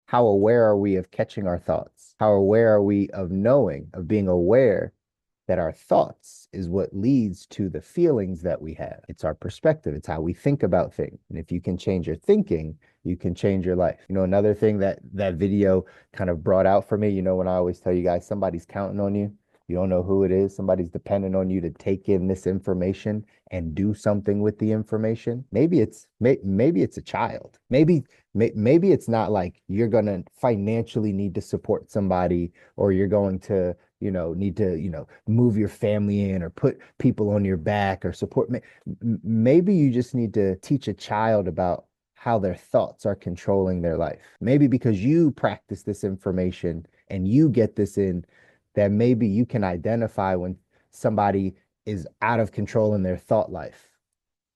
How aware are we of catching our thoughts? How aware are we of knowing, of being aware that our thoughts is what leads to the feelings that we have? It's our perspective. It's how we think about things. And if you can change your thinking, you can change your life. Another thing that that video kind of brought out for me, when I always tell you guys, somebody's counting on you. You don't know who it is. Somebody's dependent on you to take in this information and do something with the information. Maybe it's a child. Maybe it's not like you're gonna financially need to support somebody, or you're going to need to move your family in or put people on your back or support. Maybe you just need to teach a child about how their thoughts are controlling their life. Maybe because you practice this information and you get this in, that maybe you can identify when somebody is out of control in their thought life.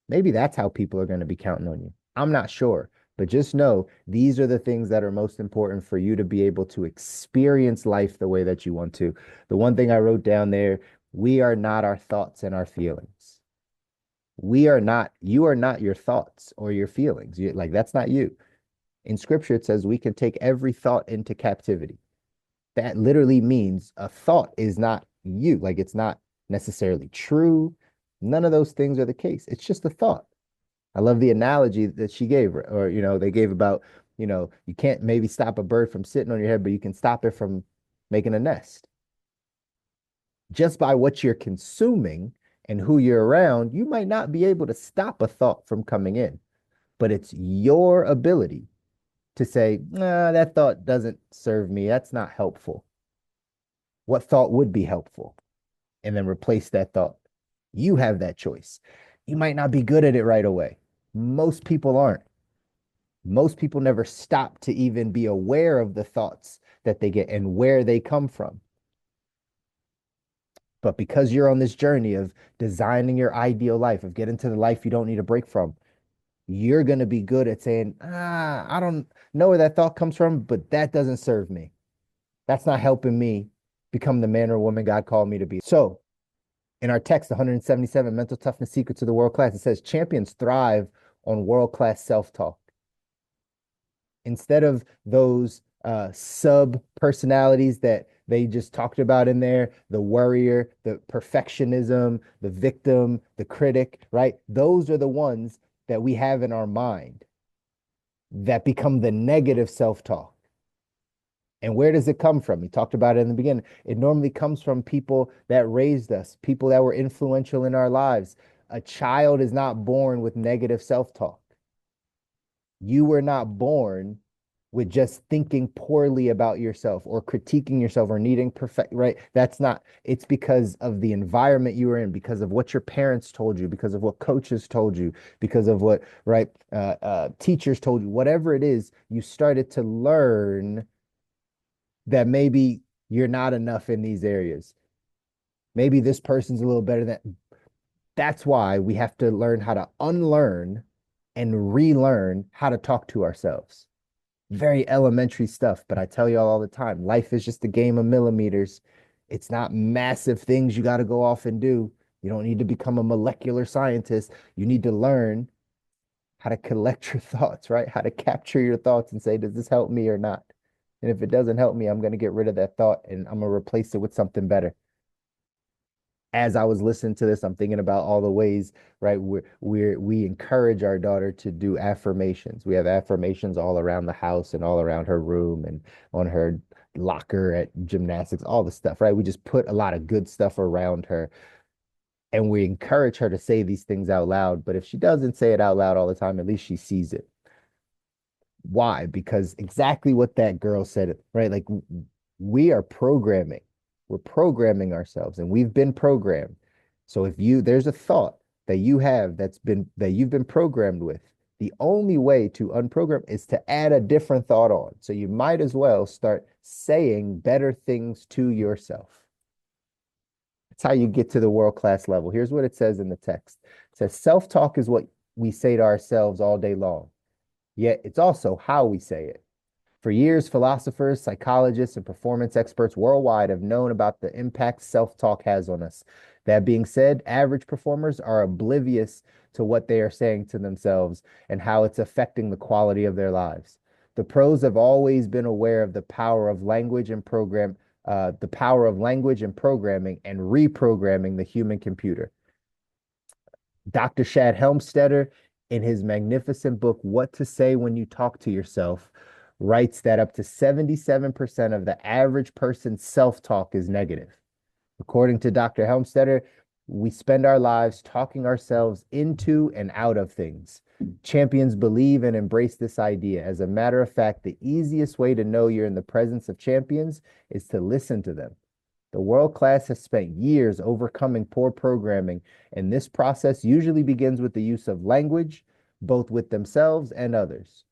Maybe that's how people are going to be counting on you. I'm not sure, but just know these are the things that are most important for you to be able to experience life the way that you want to. The one thing I wrote down there, we are not our thoughts and our feelings. You are not your thoughts or your feelings. Like, that's not you. In scripture, it says we can take every thought into captivity. That literally means a thought is not you. Like, it's not necessarily true. None of those things are the case. It's just a thought. I love the analogy that she gave, or they gave about, you can't maybe stop a bird from sitting on your head, but you can stop it from making a nest. Just by what you're consuming and who you're around, you might not be able to stop a thought from coming in, but it's your ability to say, nah, that thought doesn't serve me. That's not helpful. What thought would be helpful? And then replace that thought. You have that choice. You might not be good at it right away. Most people aren't. Most people never stop to even be aware of the thoughts that they get and where they come from. But because you're on this journey of designing your ideal life, of getting to the life you don't need a break from, you're going to be good at saying, I don't know where that thought comes from, but that doesn't serve me. That's not helping me become the man or woman God called me to be. So, in our text, 177 Mental Toughness Secrets of the World Class, it says champions thrive on world class self talk. Instead of those sub personalities that they just talked about in there, the worrier, the perfectionism, the victim, the critic, right? Those are the ones that we have in our mind that become the negative self talk. And where does it come from? We talked about it in the beginning. It normally comes from people that raised us, people that were influential in our lives. A child is not born with negative self talk. You were not born with just thinking poorly about yourself or critiquing yourself or needing perfect, right? That's not, it's because of the environment you were in, because of what your parents told you, because of what coaches told you, because of what, right, teachers told you, whatever it is, you started to learn that maybe you're not enough in these areas. Maybe this person's a little better than. That's why we have to learn how to unlearn and relearn how to talk to ourselves. Very elementary stuff, but I tell you all the time, life is just a game of millimeters. It's not massive things you got to go off and do. You don't need to become a molecular scientist. You need to learn how to collect your thoughts, right? How to capture your thoughts and say, does this help me or not? And if it doesn't help me, I'm going to get rid of that thought and I'm going to replace it with something better. As I was listening to this, I'm thinking about all the ways, right? We encourage our daughter to do affirmations. We have affirmations all around the house and all around her room and on her locker at gymnastics, all the stuff, right? We just put a lot of good stuff around her and we encourage her to say these things out loud. But if she doesn't say it out loud all the time, at least she sees it. Why? Because exactly what that girl said, right? Like, we are programming. We're programming ourselves and we've been programmed. So if there's a thought that you have that you've been programmed with, the only way to unprogram is to add a different thought on. So you might as well start saying better things to yourself. That's how you get to the world-class level. Here's what it says in the text. It says self-talk is what we say to ourselves all day long. Yet it's also how we say it. For years, philosophers, psychologists, and performance experts worldwide have known about the impact self-talk has on us. That being said, average performers are oblivious to what they are saying to themselves and how it's affecting the quality of their lives. The pros have always been aware of the power of language and the power of language and programming and reprogramming the human computer. Dr. Shad Helmstetter, in his magnificent book, What to Say When You Talk to Yourself, writes that up to 77% of the average person's self-talk is negative. According to Dr. Helmstetter, we spend our lives talking ourselves into and out of things. Champions believe and embrace this idea. As a matter of fact, the easiest way to know you're in the presence of champions is to listen to them. The world class has spent years overcoming poor programming, and this process usually begins with the use of language, both with themselves and others.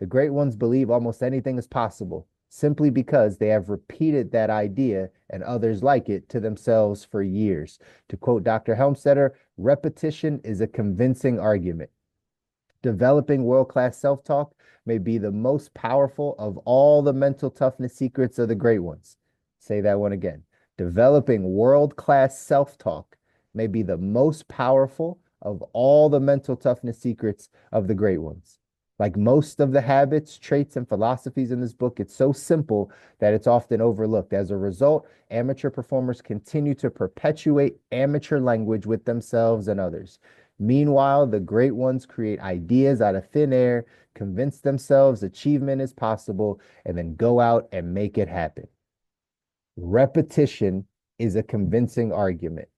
The great ones believe almost anything is possible simply because they have repeated that idea and others like it to themselves for years. To quote Dr. Helmstetter, repetition is a convincing argument. Developing world-class self-talk may be the most powerful of all the mental toughness secrets of the great ones. Say that one again. Developing world-class self-talk may be the most powerful of all the mental toughness secrets of the great ones. Like most of the habits, traits, and philosophies in this book, it's so simple that it's often overlooked. As a result, amateur performers continue to perpetuate amateur language with themselves and others. Meanwhile, the great ones create ideas out of thin air, convince themselves achievement is possible, and then go out and make it happen. Repetition is a convincing argument.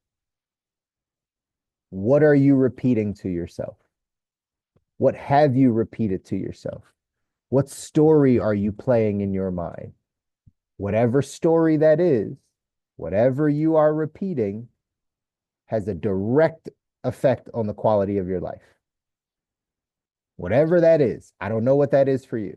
What are you repeating to yourself? What have you repeated to yourself? What story are you playing in your mind? Whatever story that is, whatever you are repeating has a direct effect on the quality of your life. Whatever that is, I don't know what that is for you.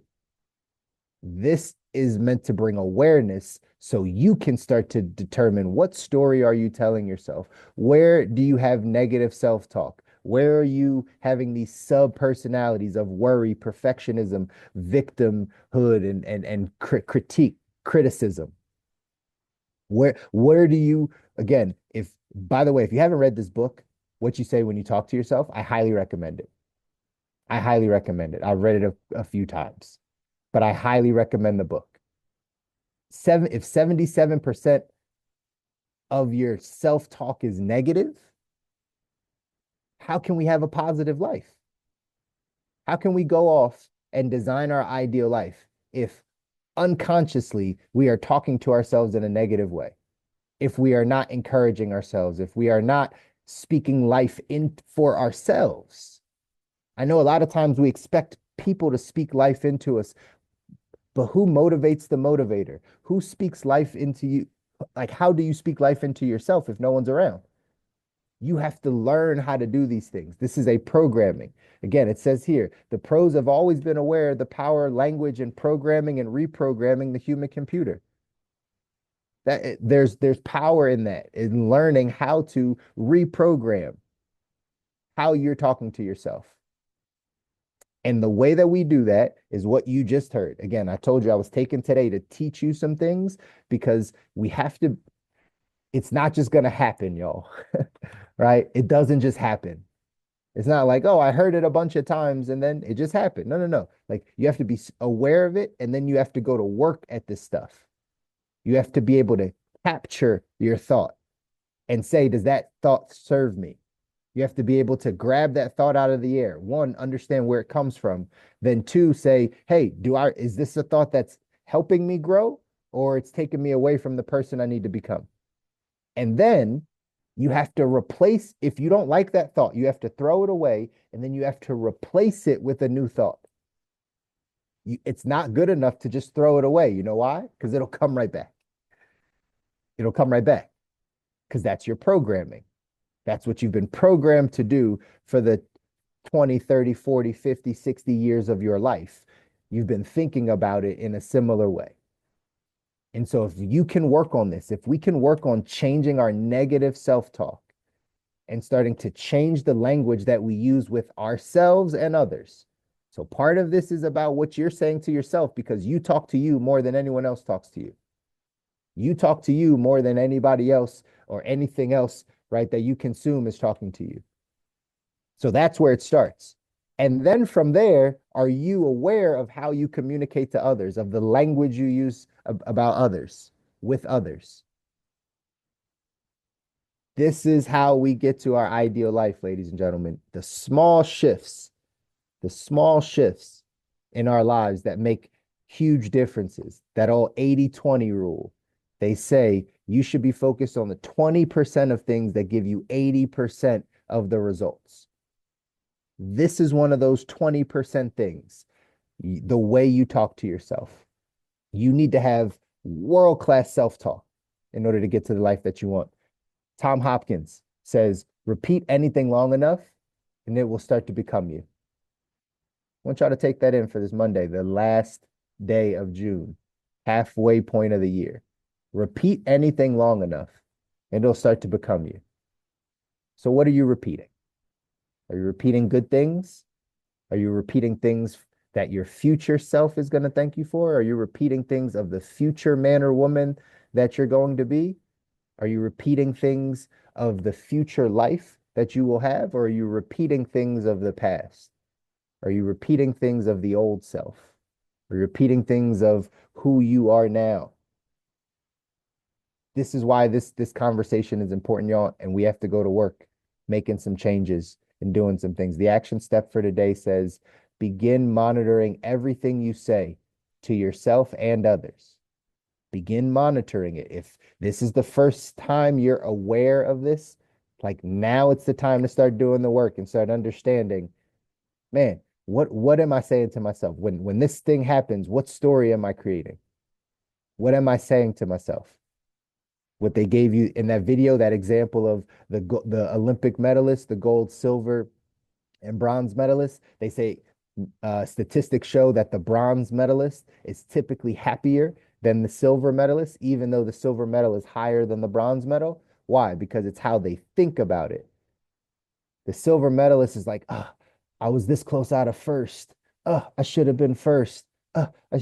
This is meant to bring awareness so you can start to determine what story are you telling yourself? Where do you have negative self-talk? Where are you having these sub-personalities of worry, perfectionism, victimhood, and critique, criticism? Where do you, again, if, by the way, if you haven't read this book, What You Say When You Talk to Yourself, I highly recommend it. I highly recommend it. I've read it a few times, but I highly recommend the book. If 77% of your self-talk is negative, how can we have a positive life? How can we go off and design our ideal life if unconsciously we are talking to ourselves in a negative way? If we are not encouraging ourselves, if we are not speaking life in for ourselves. I know a lot of times we expect people to speak life into us, but who motivates the motivator? Who speaks life into you? Like, how do you speak life into yourself if no one's around? You have to learn how to do these things. This is a programming. Again, it says here, the pros have always been aware of the power of language and programming and reprogramming the human computer. There's power in that, in learning how to reprogram how you're talking to yourself. And the way that we do that is what you just heard. Again, I told you I was taking today to teach you some things because we have to, it's not just going to happen, y'all, right? It doesn't just happen. It's not like, oh, I heard it a bunch of times and then it just happened. No, no, no. Like you have to be aware of it and then you have to go to work at this stuff. You have to be able to capture your thought and say, does that thought serve me? You have to be able to grab that thought out of the air. One, understand where it comes from. Then two, say, hey, is this a thought that's helping me grow or it's taking me away from the person I need to become? And then you have to replace, if you don't like that thought, you have to throw it away and then you have to replace it with a new thought. It's not good enough to just throw it away. You know why? Because it'll come right back. It'll come right back because that's your programming. That's what you've been programmed to do for the 20, 30, 40, 50, 60 years of your life. You've been thinking about it in a similar way. And so if you can work on this, if we can work on changing our negative self-talk and starting to change the language that we use with ourselves and others. So part of this is about what you're saying to yourself because you talk to you more than anyone else talks to you. You talk to you more than anybody else or anything else, right, that you consume is talking to you. So that's where it starts. And then from there, are you aware of how you communicate to others, of the language you use about others, with others? This is how we get to our ideal life, ladies and gentlemen. The small shifts in our lives that make huge differences. That old 80-20 rule. They say you should be focused on the 20% of things that give you 80% of the results. This is one of those 20% things. The way you talk to yourself. You need to have world-class self-talk in order to get to the life that you want. Tom Hopkins says, repeat anything long enough and it will start to become you. I want y'all to take that in for this Monday, the last day of June, halfway point of the year. Repeat anything long enough and it'll start to become you. So what are you repeating? Are you repeating good things? Are you repeating things that your future self is going to thank you for? Are you repeating things of the future man or woman that you're going to be? Are you repeating things of the future life that you will have? Or are you repeating things of the past? Are you repeating things of the old self? Are you repeating things of who you are now? This is why this conversation is important, y'all, and we have to go to work making some changes and doing some things. The action step for today says, begin monitoring everything you say to yourself and others. Begin monitoring it. If this is the first time you're aware of this, like now it's the time to start doing the work and start understanding, man, what am I saying to myself? When this thing happens, what story am I creating? What am I saying to myself? What they gave you in that video, that example of the Olympic medalists, the gold, silver, and bronze medalists, they say statistics show that the bronze medalist is typically happier than the silver medalist, even though the silver medal is higher than the bronze medal. Why? Because it's how they think about it. The silver medalist is like, oh, I was this close out of first. Oh, I should have been first.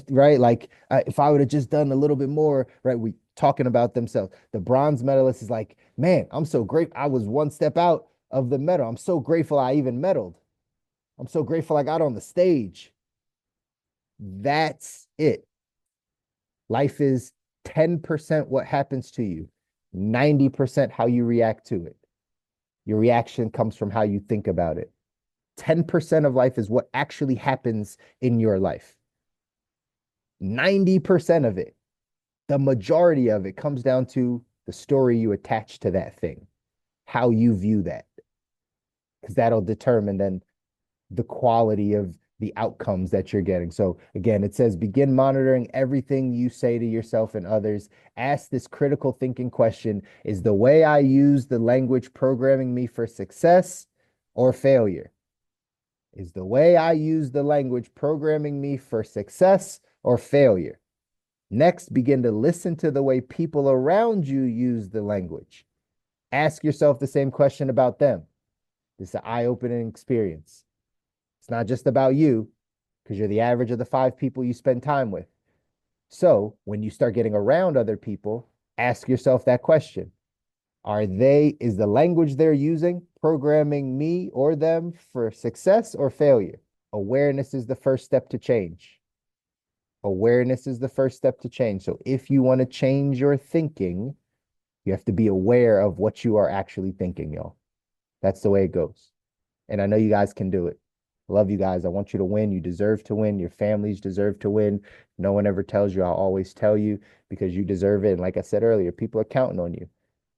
Right? Like if I would have just done a little bit more, right? We talking about themselves. The bronze medalist is like, man, I'm so great. I was one step out of the medal. I'm so grateful I even medaled. I'm so grateful I got on the stage. That's it. Life is 10% what happens to you, 90% how you react to it. Your reaction comes from how you think about it. 10% of life is what actually happens in your life. 90% of it, the majority of it comes down to the story you attach to that thing, how you view that, because that'll determine then the quality of the outcomes that you're getting. So again, it says begin monitoring everything you say to yourself and others. Ask this critical thinking question: is the way I use the language programming me for success or failure? Is the way I use the language programming me for success or failure? Next, begin to listen to the way people around you use the language. Ask yourself the same question about them. This is an eye-opening experience. It's not just about you, because you're the average of the 5 people you spend time with. So when you start getting around other people, ask yourself that question. Is the language they're using programming me or them for success or failure? Awareness is the first step to change. Awareness is the first step to change. So if you want to change your thinking, you have to be aware of what you are actually thinking, y'all. That's the way it goes. And I know you guys can do it. Love you guys. I want you to win. You deserve to win. Your families deserve to win. No one ever tells you. I'll always tell you because you deserve it. And like I said earlier, people are counting on you.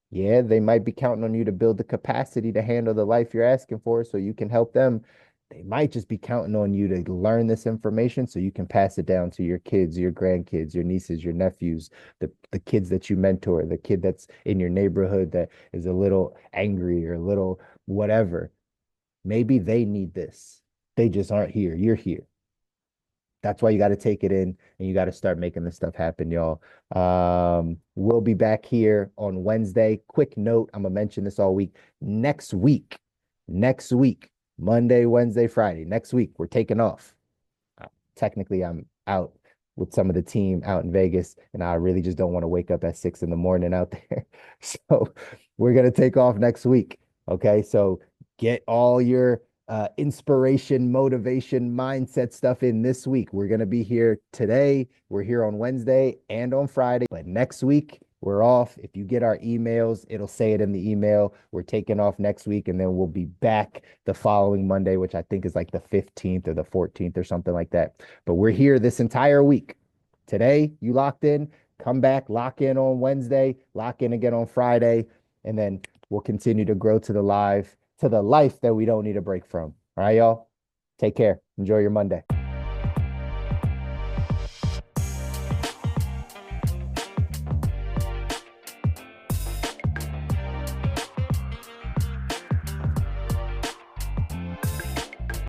Yeah, they might be counting on you to build the capacity to handle the life you're asking for so you can help them. They might just be counting on you to learn this information so you can pass it down to your kids, your grandkids, your nieces, your nephews, the kids that you mentor, the kid that's in your neighborhood that is a little angry or a little whatever. Maybe they need this. They just aren't here. You're here. That's why you got to take it in and you got to start making this stuff happen, y'all. We'll be back here on Wednesday. Quick note, I'm gonna mention this all week. Next week, Monday, Wednesday, Friday. Next week, we're taking off. Technically, I'm out with some of the team out in Vegas, and I really just don't want to wake up at 6 in the morning out there. So we're gonna take off next week. Okay, so get all your inspiration, motivation, mindset stuff in this week. We're going to be here today. We're here on Wednesday and on Friday, but next week we're off. If you get our emails, it'll say it in the email. We're taking off next week, and then we'll be back the following Monday, which I think is like the 15th or the 14th or something like that. But we're here this entire week. Today, you locked in, come back, lock in on Wednesday, lock in again on Friday, and then we'll continue to grow to the life that we don't need a break from. All right, y'all. Take care. Enjoy your Monday.